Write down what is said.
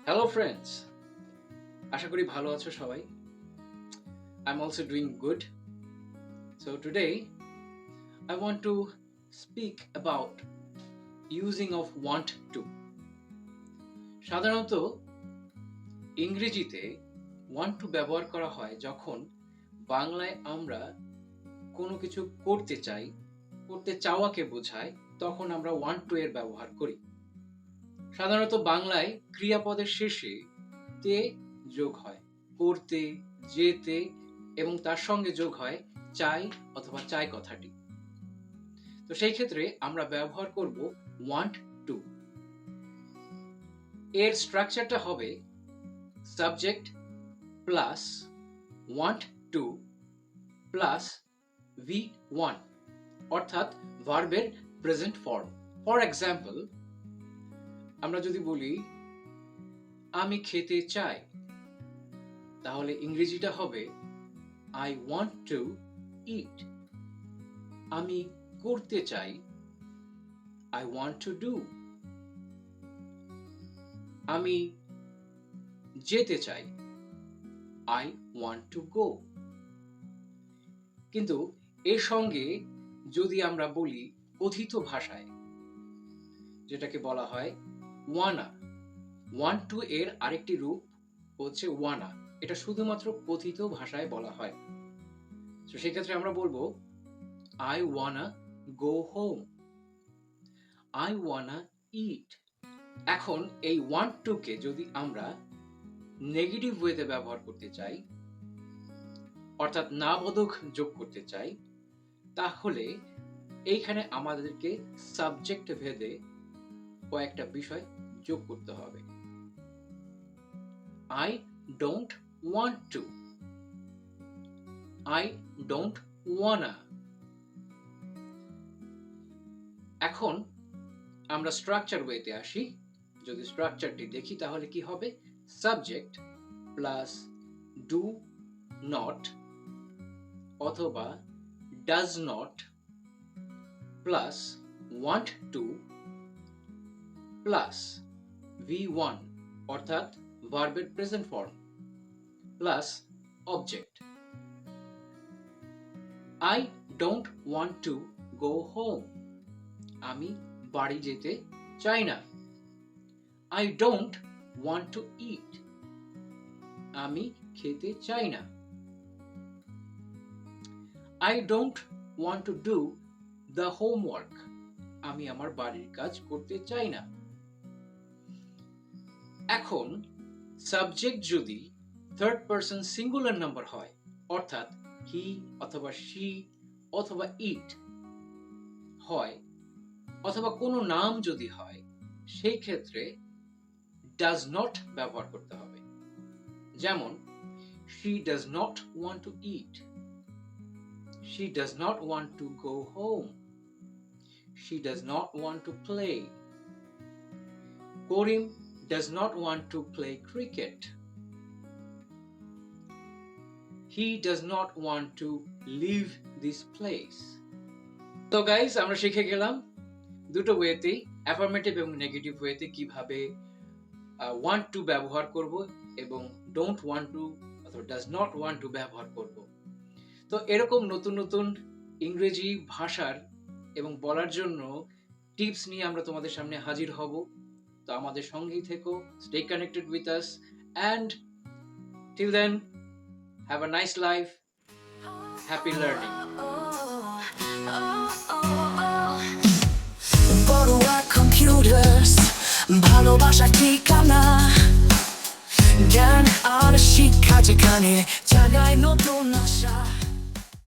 Hello friends, আশা করি ভালো আছো সবাই. I'm also doing good. So today I want to speak about using of want to. সাধারণত ইংরেজিতে want to ব্যবহার করা হয় যখন বাংলায় আমরা কোনো কিছু করতে চাই, করতে চাওয়াকে বোঝায়, তখন আমরা want to এর ব্যবহার করি. সাধারণত বাংলায় ক্রিয়াপদের শেষে তে যোগ হয়, করতে, যেতে এবং তার সঙ্গে যোগ হয় চাই অথবা চাই কথাটি. তো সেই ক্ষেত্রে আমরা ব্যবহার করব want to. এর স্ট্রাকচারটা হবে subject plus want to plus V1 অর্থাৎ ভার্বের প্রেজেন্ট ফর্ম. ফর এক্সাম্পল, আমরা যদি বলি আমি খেতে চাই, তাহলে ইংরেজিটা হবে I want to eat. আমি করতে চাই, I want to do. আমি যেতে চাই, I want to go. কিন্তু এর সঙ্গে যদি আমরা বলি কথিত ভাষায়, যেটাকে বলা হয় wanna, want to এর আরেকটি রূপ হচ্ছে wanna. এটা শুধুমাত্র কথিত ভাষায় বলা হয়. তো সেক্ষেত্রে আমরা বলবো I wanna go home, I wanna eat. এখন এই want to কে যদি আমরা নেগেটিভ ওয়েতে ব্যবহার করতে চাই, অর্থাৎ না বোধক যোগ করতে চাই, তাহলে এইখানে আমাদেরকে সাবজেক্ট ভেদে কয়েকটা বিষয় যোগ করতে হবে. I don't want to, I don't wanna. এখন আমরা স্ট্রাকচার ওয়েতে আসি. যদি স্ট্রাকচারটি দেখি তাহলে কি হবে? সাবজেক্ট প্লাস ডু নট অথবা does not plus want to plus V1 অর্থাৎ ভার্বের present form plus object. I don't want to go home. আমি বাড়ি যেতে চাই না. I don't want to eat. আমি খেতে চাই না. I don't want to do the homework. আমি আমার বাড়ির কাজ করতে চাই না. এখন সাবজেক্ট যদি থার্ড পারসন সিঙ্গুলার নাম্বার হয়, অর্থাৎ হি অথবা শি অথবা ইট হয়, অথবা কোনো নাম যদি হয়, সেই ক্ষেত্রে ডাজ নট ব্যবহার করতে হবে. যেমন she does not want to eat, she does not want to go home, she does not want to play. Karim does not want to play cricket, he does not want to leave this place. তো guys, আমরা শিখে গেলাম দুটো ওয়েতে, affirmative এবং negative ওয়েতে কিভাবে want to ব্যবহার করব এবং don't want to অথবা does not want to ব্যবহার করব. তো এরকম নতুন নতুন ইংরেজি ভাষার এবং বলার জন্য টিপস নিয়ে আমরা তোমাদের সামনে হাজির হব. তো আমাদের সঙ্গেই থেকো, stay connected with us, and till then have a nice life, happy learning. Barua computers, ভালোবাসার ঠিকানা, জ্ঞান আর শিক্ষা যেখানে জাগায় নতুন আশা.